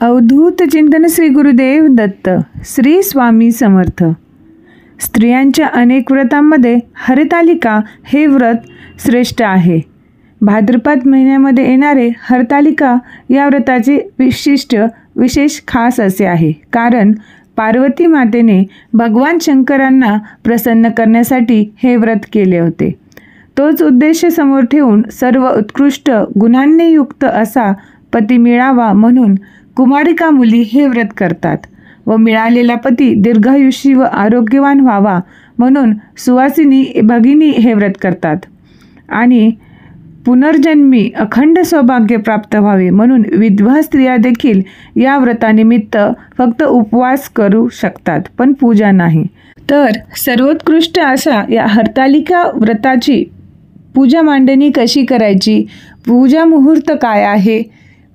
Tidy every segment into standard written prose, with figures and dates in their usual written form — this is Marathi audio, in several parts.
अवधूत चिंतन श्री गुरुदेव दत्त. श्री स्वामी समर्थ. स्त्रियांच्या अनेक व्रतांमध्ये हरतालिका हे व्रत श्रेष्ठ आहे. भाद्रपद महिन्यामध्ये येणारे हरतालिका या व्रताचे विशेष खास असे आहे, कारण पार्वती मातेने भगवान शंकरांना प्रसन्न करण्यासाठी हे व्रत केले होते. तोच उद्देश समोर ठेवून सर्व उत्कृष्ट गुणांनी युक्त असा पती मिळावा म्हणून कुमारिका मुली हे व्रत करतात व मिळालेला पती दीर्घायुषी व आरोग्यवान व्हावा म्हणून सुवासिनी भगिनी हे व्रत करतात आणि पुनर्जन्मी अखंड सौभाग्य प्राप्त व्हावे म्हणून विधवा स्त्रिया देखील या व्रतानिमित्त फक्त उपवास करू शकतात, पण पूजा नाही. तर सर्वोत्कृष्ट अशा या हरतालिका व्रताची पूजा मांडणी कशी करायची, पूजा मुहूर्त काय आहे,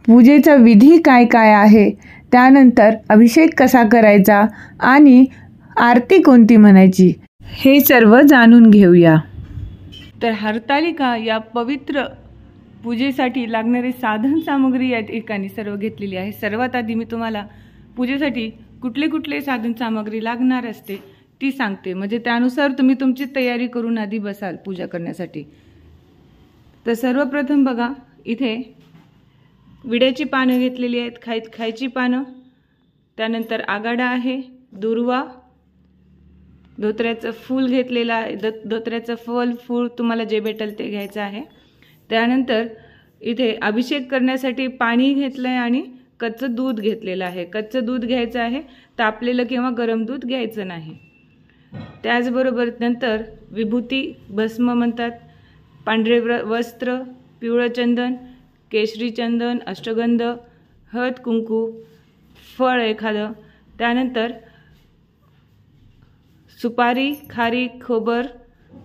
पूजेचा विधी काय काय आहे, त्यानंतर अभिषेक कसा करायचा आणि आरती कोणती म्हणायची, हे सर्व जाणून घेऊया. तर हरतालिका या पवित्र पूजेसाठी लागणारी साधन सामग्री या ठिकाणी सर्व घेतलेली आहे. सर्वात आधी मी तुम्हाला पूजेसाठी कुठले कुठले साधन सामग्री लागणार असते ती सांगते, म्हणजे त्यानुसार तुम्ही तुमची तयारी करून आधी बसाल पूजा करण्यासाठी. तर सर्वप्रथम बघा, इथे विड्याची पानं घेतलेली आहेत, खायची पानं, त्यानंतर आगाडा आहे, दुर्वा, धोत्र्याचं फूल घेतलेलं आहे, धोत्र्याचं फूल तुम्हाला जे भेटेल ते घ्यायचं आहे. त्यानंतर इथे अभिषेक करण्यासाठी पाणी घेतलं आहे आणि कच्चं दूध घेतलेलं आहे. कच्चं दूध घ्यायचं आहे, तापलेलं किंवा गरम दूध घ्यायचं नाही. त्याचबरोबर नंतर विभूती, भस्म म्हणतात, पांढरे वस्त्र, पिवळं चंदन, केशरी चंदन, अष्टगंध, हळद कुंकू, फळ एखादं, त्यानंतर सुपारी, खारीक, खोबर,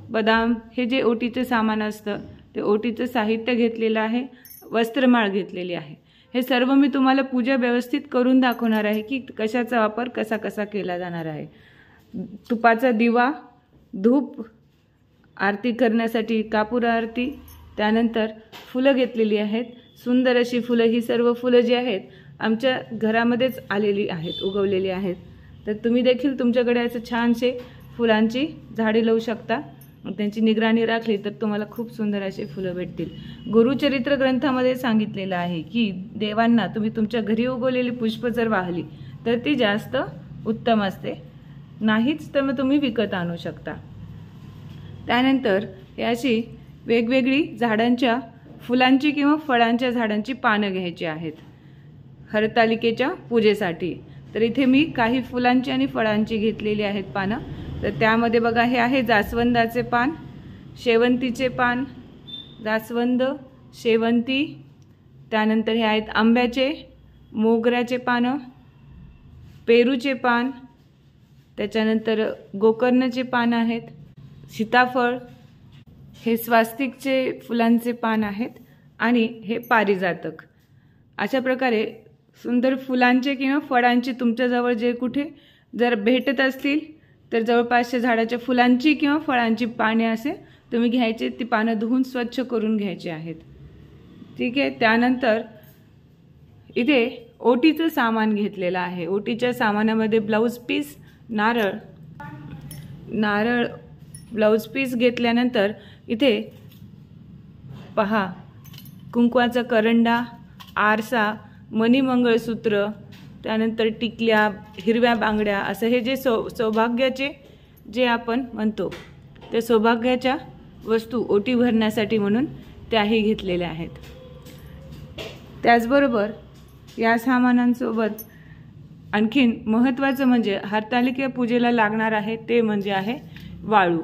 बदाम, हे जे ओटीचं सामान असतं ते ओटीचं साहित्य घेतलेलं आहे. वस्त्रमाळ घेतलेली आहे. हे सर्व मी तुम्हाला पूजा व्यवस्थित करून दाखवणार आहे की कशाचा वापर कसा कसा केला जाणार आहे. तुपाचा दिवा, धूप, आरती करण्यासाठी कापूर आरती, त्यानंतर फुलं घेतलेली आहेत, सुंदर अशी फुलं. ही सर्व फुलं जी आहेत आमच्या घरामध्येच आलेली आहेत, उगवलेली आहेत. तर तुम्ही देखील तुमच्याकडे असं छानसे फुलांची झाडे लावू शकता. त्यांची निगराणी राखली तर तुम्हाला खूप सुंदर असे फुलं भेटतील. गुरुचरित्र ग्रंथामध्ये सांगितलेलं आहे की देवांना तुम्ही तुमच्या घरी उगवलेली पुष्प जर वाहली तर ती जास्त उत्तम असते, नाहीच तर मग तुम्ही विकत आणू शकता. त्यानंतर ही अशी वेगवेगळी झाडांच्या फुलांची किंवा फळांच्या झाडांची पानं घ्यायची आहेत हरतालिकेच्या पूजेसाठी. तर इथे मी काही फुलांची आणि फळांची घेतलेली आहेत पानं. तर त्यामध्ये बघा, हे आहे जास्वंदाचे पान, शेवंतीचे पान, जास्वंद, शेवंती, त्यानंतर हे आहेत आंब्याचे, मोगऱ्याचे पानं, पेरूचे पान, त्याच्यानंतर गोकर्णचे पान आहेत, सीताफळ, हे स्वास्तिकचे फुलांचे पान आहेत आणि हे पारिजातक. अशा प्रकारे सुंदर फुलांचे किंवा फळांचे तुमच्याजवळ जे कुठे जर भेटत असतील तर जवळपासच्या झाडाच्या फुलांची किंवा फळांची पाने असे तुम्ही घ्यायचे. ती पानं धुवून स्वच्छ करून घ्यायची आहेत. ठीक आहे. त्यानंतर इथे ओटीचं सामान घेतलेलं आहे. ओटीच्या सामानामध्ये ब्लाऊज पीस, नारळ, ब्लाऊज पीस घेतल्यानंतर इथे पहा, कुंकवाचा करंडा, आरसा, मणी मंगळसूत्र, त्यानंतर टिकल्या, हिरव्या बांगड्या, असं हे जे सौभाग्याचे जे आपण म्हणतो त्या सौभाग्याच्या वस्तू ओटी भरण्यासाठी म्हणून त्याही घेतलेल्या आहेत. त्याचबरोबर या सामानांसोबत आणखीन महत्त्वाचं म्हणजे हरतालिका पूजेला लागणार आहे ते म्हणजे आहे वाळू.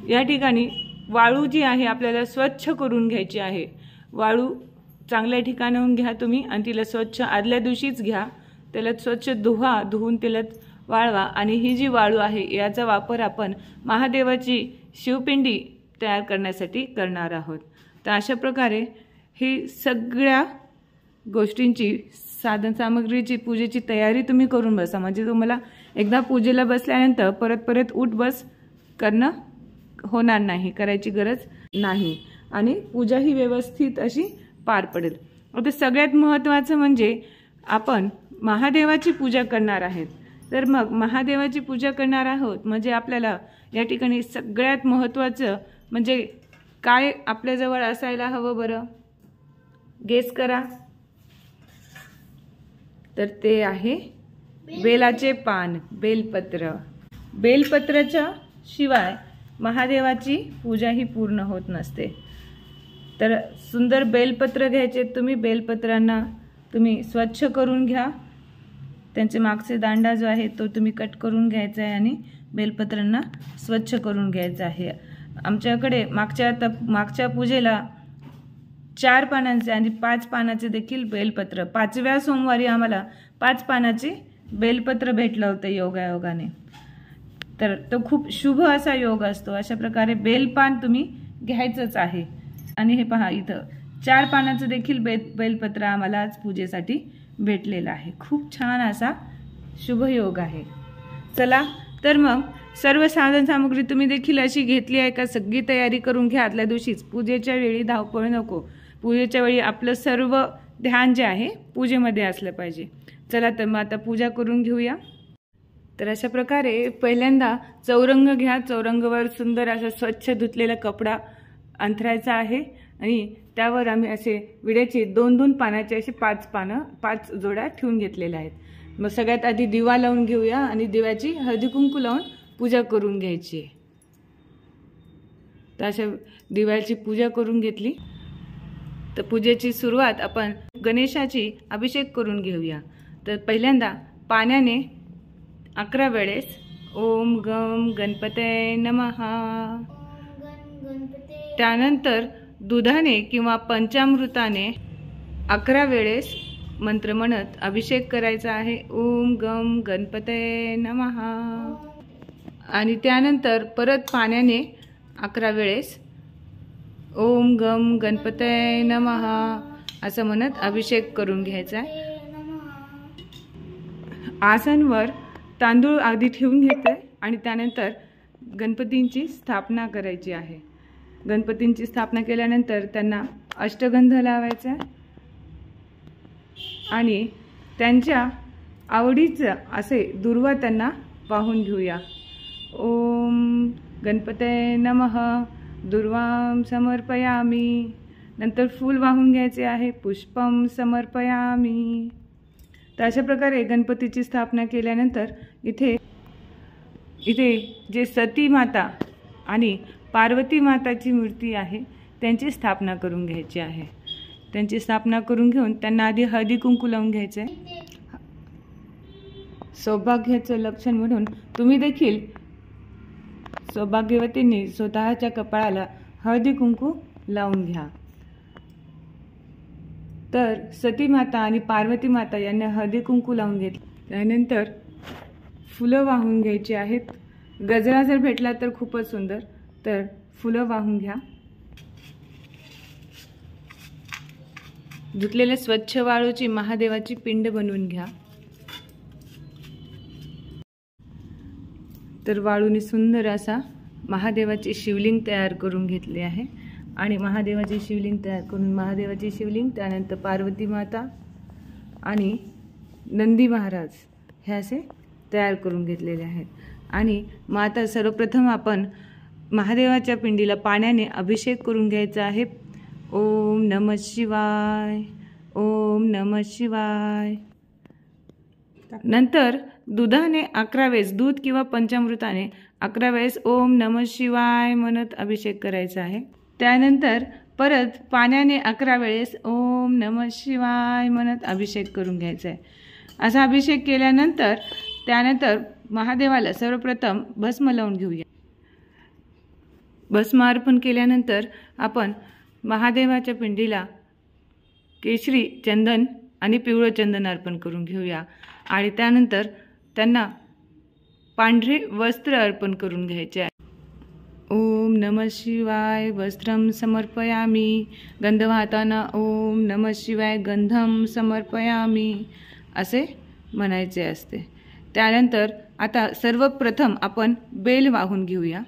या ठिकाणी वाळू जी आहे आपल्याला स्वच्छ करून घ्यायची आहे. वाळू चांगल्या ठिकाणाहून घ्या तुम्ही आणि तिला स्वच्छ आदल्या दिवशीच घ्या. त्याला स्वच्छ धुवून तिला वाळवा. आणि ही जी वाळू आहे याचा वापर आपण महादेवाची शिवपिंडी तयार करण्यासाठी करणार आहोत. तर अशा प्रकारे ही सगळ्या गोष्टींची साधन सामग्रीची पूजेची तयारी तुम्ही करून बसा, म्हणजे तुम्हाला एकदा पूजेला बसल्यानंतर परत उठ बस करणं होणार नाही, करायची गरज नाही आणि पूजा ही व्यवस्थित अशी पार पडेल. आता सगळ्यात महत्त्वाचं म्हणजे आपण महादेवाची पूजा करणार आहेत. तर मग महादेवाची पूजा करणार आहोत म्हणजे आपल्याला या ठिकाणी सगळ्यात महत्त्वाचं म्हणजे काय आपल्याजवळ असायला हवं बरं? गेस करा. तर ते आहे बेलाचे पान, बेलपत्र. बेलपत्राच्या शिवाय महादेवाची पूजा ही पूर्ण होत नसते. तर सुंदर बेलपत्र घ्यायचे तुम्ही. बेलपत्रांना तुम्ही स्वच्छ करून घ्या. त्यांचे मागचे दांडा जो आहे तो तुम्ही कट करून घ्यायचा आहे आणि बेलपत्रांना स्वच्छ करून घ्यायचं आहे. आमच्याकडे मागच्या पूजेला 4 पानांचे आणि 5 पानाचे देखील बेलपत्र, 5व्या सोमवारी आम्हाला 5 पानाचे बेलपत्र भेटलं होतं योगायोगाने. तर तो खूप शुभ असा योग असतो. अशा प्रकारे बेलपान तुम्ही घ्यायचंच आहे. आणि हे पहा, इथं 4 पानाचं देखील बेलपत्र आम्हाला आज पूजेसाठी भेटलेलं आहे. खूप छान असा शुभ योग आहे. चला तर मग सर्व साधन सामग्री तुम्ही देखील अशी घेतली आहे का? सगळी तयारी करून घ्या आदल्या दिवशीच. पूजेच्या वेळी धावपळ नको. पूजेच्या वेळी आपलं सर्व ध्यान जे आहे पूजेमध्ये असलं पाहिजे. चला तर मग आता पूजा करून घेऊया. तर अशा प्रकारे पहिल्यांदा चौरंग घ्या. चौरंगावर सुंदर असा स्वच्छ धुतलेला कपडा अंथरायचा आहे आणि त्यावर आम्ही असे विड्याचे 2-2 पानाचे असे 5 जोड्या ठेवून घेतलेल्या आहेत. मग सगळ्यात आधी दिवा लावून घेऊया आणि दिव्याची हळदी कुंकू लावून पूजा करून घ्यायची आहे. तर अशा दिव्याची पूजा करून घेतली. तर पूजेची सुरुवात आपण गणेशाची अभिषेक करून घेऊया. तर पहिल्यांदा पाण्याने 11 वेळेस ओम गम गणपते नमः, त्यानंतर दुधाने किंवा पंचामृताने 11 वेळेस मंत्र म्हणत अभिषेक करायचा आहे. ओम गम गणपते नमः. आणि त्यानंतर परत पाण्याने 11 वेळेस ओम गम गणपते नमः असं म्हणत अभिषेक करून घ्यायचा आहे. आसनवर तांदूळ आधी ठेवून घेते आणि त्यानंतर गणपतींची स्थापना करायची आहे. गणपतींची स्थापना केल्यानंतर त्यांना अष्टगंध लावायचा आणि त्यांच्या आवडीचं असे दुर्वा त्यांना वाहून घेऊया. ओम गणपते नमः दुर्वां समर्पयामी. नंतर फूल वाहून घ्यायचे आहे. पुष्पम समर्पयामी. तर अशा प्रकारे गणपतीची स्थापना केल्यानंतर इथे जे सती माता आणि पार्वती माताची मूर्ती आहे त्यांची स्थापना करून घ्यायची आहे. त्यांची स्थापना करून घेऊन त्यांना आधी हळदी कुंकू लावून घ्यायचे. सौभाग्याचं लक्षण म्हणून तुम्ही देखील सौभाग्यवतींनी स्वतःच्या कपाळाला हळदी कुंकू लावून घ्या. तर सती माता आणि पार्वती माता यांना हळदी कुंकू लावून घेतले. त्यानंतर फुलं वाहून घ्यायची आहेत. गजरा जर भेटला तर खूपच सुंदर. तर फुलं वाहून घ्या. धुतलेल्या स्वच्छ वाळूची महादेवाची पिंड बनवून घ्या. तर वाळूने सुंदर असा महादेवाची शिवलिंग तयार करून घेतले आहे आणि महादेवाची शिवलिंग तयार करून महादेवाची शिवलिंग, त्यानंतर पार्वती माता आणि नंदी महाराज हे असे तयार करून घेतलेले आहेत. आणि मग आता सर्वप्रथम आपण महादेवाच्या पिंडीला पाण्याने अभिषेक करून घ्यायचा आहे. ओम नमः शिवाय, ओम नमः शिवाय. नंतर दुधाने 11 वेळेस, दूध किंवा पंचामृताने 11 वेळेस ओम नमः शिवाय म्हणत अभिषेक करायचा आहे. त्यानंतर परत पाण्याने 11 वेळेस ओम नमः शिवाय म्हणत अभिषेक करून घ्यायचा आहे. असा अभिषेक केल्यानंतर त्यानंतर महादेवाला सर्वप्रथम भस्म लावून घेऊया. भस्म अर्पण केल्यानंतर आपण महादेवाच्या पिंडीला केशरी चंदन आणि पिवळं चंदन अर्पण करून घेऊया आणि त्यानंतर त्यांना पांढरे वस्त्र अर्पण करून घ्यायचे आहे. ओम नमः शिवाय वस्त्रम समर्पयामी. गंध वाहताना ओम नमः शिवाय गंधम समर्पयामी असे म्हणायचे असते. त्यानंतर आता सर्वप्रथम आपण बेल वाहून घेऊया.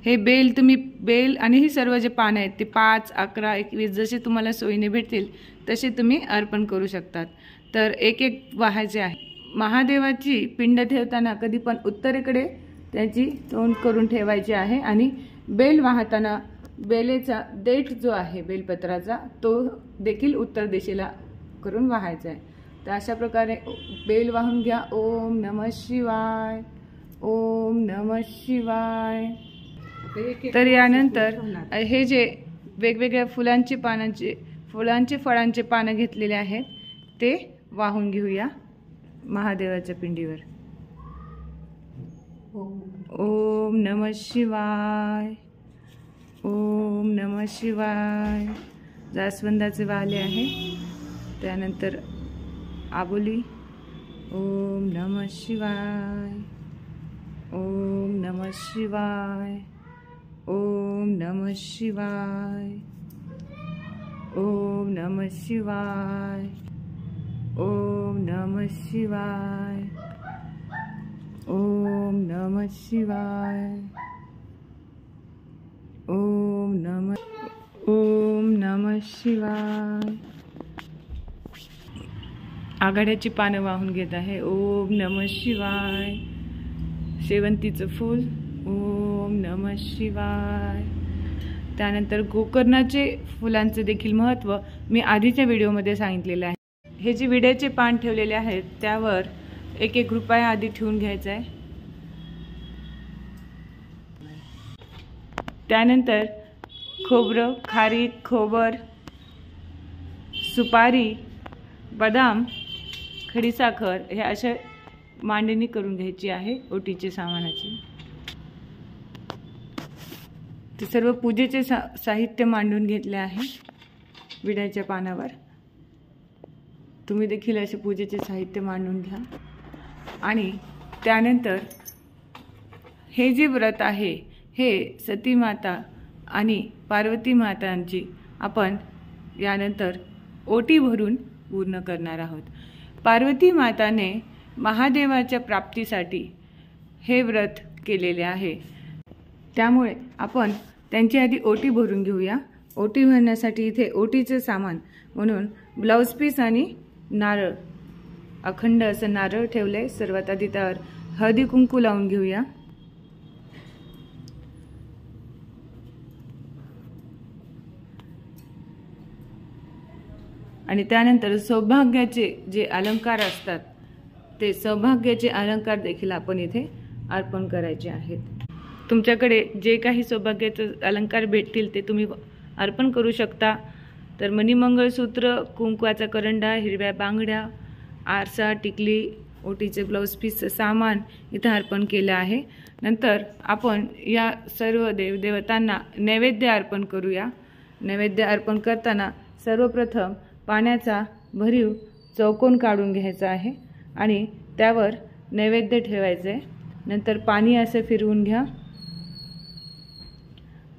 हे बेल तुम्ही बेल आणि ही सर्व जे पानं आहेत ते 5, 11, 21 जसे तुम्हाला सोयीने भेटतील तसे तुम्ही अर्पण करू शकतात. तर एक एक वाहायचे आहे। महादेवाची पिंड ठेवताना कधी पण उत्तरेकडे त्याची तोंड करून ठेवायची आहे आणि बेल वाहताना बेलेचा देठ जो आहे बेलपत्राचा तो देखील उत्तर दिशेला करून वाहायचा आहे। तर अशा प्रकारे बेल वाहून घ्या। ओम नमः शिवाय, ओम नमः शिवाय। तर यानंतर हे जे वेगवेगळ्या फुलांचे फळांचे पानं घेतलेले आहेत ते वाहून घेऊया महादेवाच्या पिंडीवर। ओम नमः शिवाय, ओम नमः शिवाय। जास्वंदाचे वाहले आहे। त्यानंतर आबोली। ओम नमः शिवाय, ओम नमः शिवाय, ओम नमः शिवाय, ओम नमः शिवाय, ओम नमः शिवाय, ओम नमः शिवाय, ओम नमः शिवाय। आघाड्याची पानं वाहून घेत आहे। ओम नमः शिवाय। शेवंतीचं फूल। ओम नमः शिवाय। त्यानंतर गोकर्णाचे फुलांचे देखील महत्त्व मी आधीच्या व्हिडिओमध्ये सांगितलेले आहे। हे जे विड्याचे पान ठेवलेले आहेत त्यावर 1-1 रुपया आधी ठेवून घ्यायचा आहे। त्यानंतर खोबरं, खारीक, खोबर, सुपारी, बदाम, खडीसाखर हे अशा मांडणी करून घ्यायची आहे ओटीच्या सामानाची। ते सर्व पूजेचे साहित्य मांडून घेतले आहे विड्याच्या पानावर। तुम्ही देखील असे पूजेचे साहित्य मांडून घ्या। आणि त्यानंतर हे जे व्रत आहे हे सती माता आणि पार्वती मातांची आपण यानंतर ओटी भरून पूर्ण करणार आहोत। पार्वती माताने महादेवाच्या प्राप्तीसाठी हे व्रत केलेले आहे, त्यामुळे आपण त्यांची आधी ओटी भरून घेऊया। ओटी भरण्यासाठी इथे ओटीचे सामान म्हणून ब्लाउज पीस आणि नारळ, अखंड असं नारळ ठेवले। सर्वात आधी त्यावर हळदी कुंकू लावून घेऊया। आणि त्यानंतर सौभाग्याचे जे अलंकार असतात ते सौभाग्याचे अलंकार देखील आपण इथे अर्पण करायचे आहेत। तुमच्याकडे जे काही सौभाग्याचे अलंकार भेटतील ते तुम्ही अर्पण करू शकता। तर मणिमंगळसूत्र, कुंकवाचा करंडा, हिरव्या बांगड्या, आरसा, टिकली, ओटीचे ब्लाउज पीस सामान इथे अर्पण केलं आहे। नंतर आपण या सर्व देवदेवतांना नैवेद्य अर्पण करूया। नैवेद्य अर्पण करताना सर्वप्रथम पाण्याचा भरीव चौकोन काढून घ्यायचा आहे आणि त्यावर नैवेद्य ठेवायचे। नंतर पाणी असे फिरवून घ्या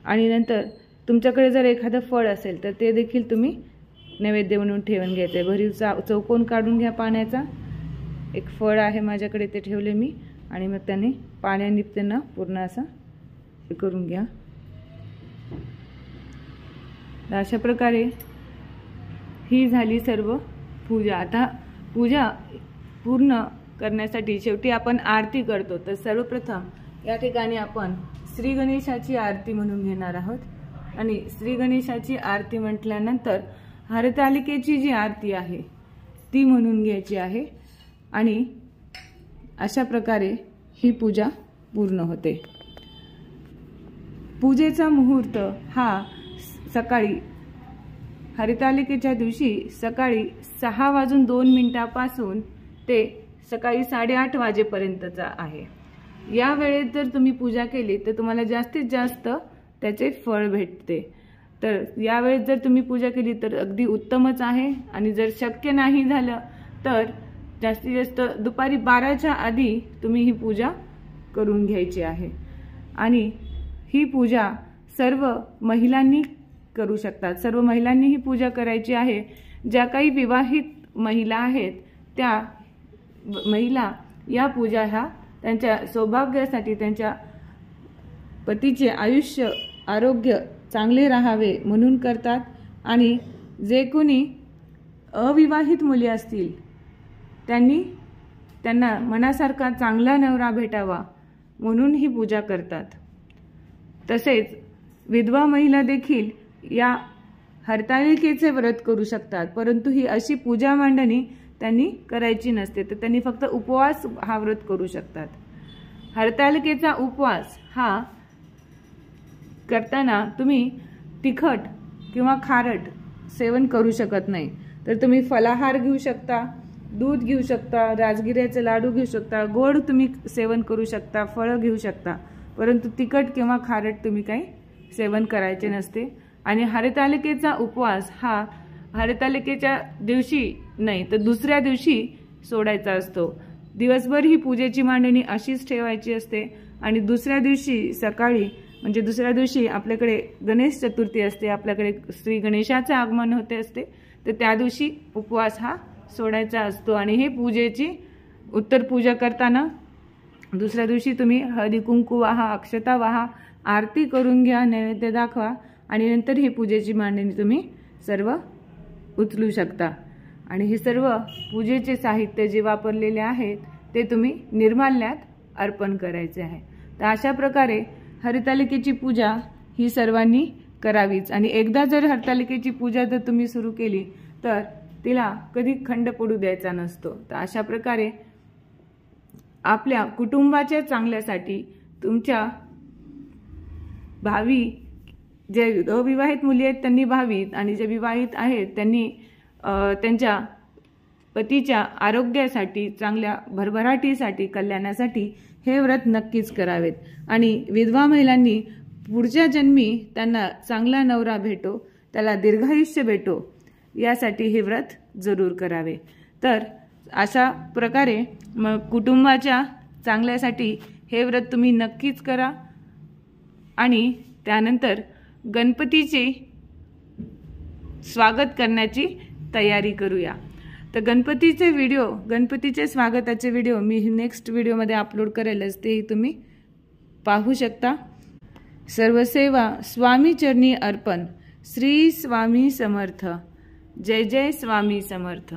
आणि नंतर तुमच्याकडे जर एखादं फळ असेल तर ते देखील तुम्ही नैवेद्य म्हणून ठेवून घ्यायचे। भरीव चौकोन काढून घ्या पाण्याचा। एक फळ आहे माझ्याकडे ते ठेवले मी आणि मग त्याने पाण्याने त्यांना पूर्ण असं करून घ्या। अशा प्रकारे ही झाली सर्व पूजा। आता पूजा पूर्ण करण्यासाठी शेवटी आपण आरती करतो। तर सर्वप्रथम या ठिकाणी आपण श्री गणेशाची आरती म्हणून घेणार आहोत आणि श्री गणेशाची आरती म्हटल्यानंतर हरतालिकेची जी आरती आहे ती म्हणून घ्यायची आहे आणि अशा प्रकारे ही पूजा पूर्ण होते। पूजेचा मुहूर्त हा सकाळी हरितालिकेच्या दिवशी सकाळी 6:02 ते सकाळी 8:30 वाजेपर्यंतचा आहे। या वेळेत जर तुम्ही पूजा केली तर तुम्हाला जास्तीत जास्त त्याचे फळ भेटते। तर या वेळेत जर तुम्ही पूजा केली तर अगदी उत्तमच आहे आणि जर शक्य नाही झालं तर जास्तीत जास्त दुपारी 12च्या आधी तुम्ही ही पूजा करून घ्यायची आहे। आणि ही पूजा सर्व महिलांनी करू शकतात। सर्व महिलांनी ही पूजा करायची आहे। ज्या काही विवाहित महिला आहेत त्या महिला या पूजा ह्या त्यांच्या सौभाग्यासाठी, त्यांच्या पतीचे आयुष्य आरोग्य चांगले राहावे म्हणून करतात। आणि जे कोणी अविवाहित मुली असतील त्यांना मनासारखा चांगला नवरा भेटावा म्हणून ही पूजा करतात। तसेच विधवा महिला देखील या हरतालिकेचे व्रत करू शकतात, परंतु ही अशी पूजा मांडणी त्यांनी करायची नसते, तर त्यांनी फक्त उपवास हा व्रत करू शकतात। हरतालिकेचा उपवास हा करताना तुम्ही तिखट किंवा खारट सेवन करू शकत नाही, तर तुम्ही फलाहार घेऊ शकता, दूध घेऊ शकता, राजगिऱ्याचे लाडू घेऊ शकता, गोड तुम्ही सेवन करू शकता, फळं घेऊ शकता, परंतु तिखट किंवा खारट तुम्ही काही सेवन करायचे नसते। आणि हरतालिकेचा उपवास हा हरतालिकेच्या दिवशी नाही तर दुसऱ्या दिवशी सोडायचा असतो। दिवसभर ही पूजेची मांडणी अशीच ठेवायची असते आणि दुसऱ्या दिवशी सकाळी म्हणजे दुसऱ्या दिवशी आपल्याकडे गणेश चतुर्थी असते, आपल्याकडे श्री गणेशाचे आगमन होते असते, तर त्या दिवशी उपवास हा सोडायचा असतो। आणि हे पूजेची उत्तर पूजा करताना दुसऱ्या दिवशी तुम्ही हळदी कुंकू वाहा, अक्षता वाहा, आरती करून घ्या, नैवेद्य दाखवा आणि नंतर ही पूजेची मांडणी तुम्ही सर्व उचलू शकता। आणि हे सर्व पूजेचे साहित्य जे वापरलेले आहेत ते तुम्ही निर्माल्यात अर्पण करायचे आहे। तर अशा प्रकारे हरतालिकेची पूजा ही सर्वांनी करावीच। आणि एकदा जर हरतालिकेची पूजा जर तुम्ही सुरू केली तर तिला कधी खंड पडू द्यायचा नसतो। तर अशा प्रकारे आपल्या कुटुंबाच्या चांगल्यासाठी तुमच्या भावी जे अविवाहित मुली आहेत त्यांनी भावीत आणि जे विवाहित आहेत त्यांनी त्यांच्या पतीच्या आरोग्यासाठी, चांगल्या भरभराटीसाठी, कल्याणासाठी हे व्रत नक्कीच करावेत। आणि विधवा महिलांनी पुढच्या जन्मी त्यांना चांगला नवरा भेटो, त्याला दीर्घायुष्य भेटो यासाठी हे व्रत जरूर करावे। तर अशा प्रकारे मग कुटुंबाच्या चांगल्यासाठी हे व्रत तुम्ही नक्कीच करा। आणि त्यानंतर गणपतीचे स्वागत करण्याची तयारी करूया। तर गणपतीचे स्वागताचे व्हिडिओ मी नेक्स्ट व्हिडिओमध्ये अपलोड करेलच, तेही तुम्ही पाहू शकता। सर्व सेवा स्वामी चरणी अर्पण। श्री स्वामी समर्थ। जय जय स्वामी समर्थ।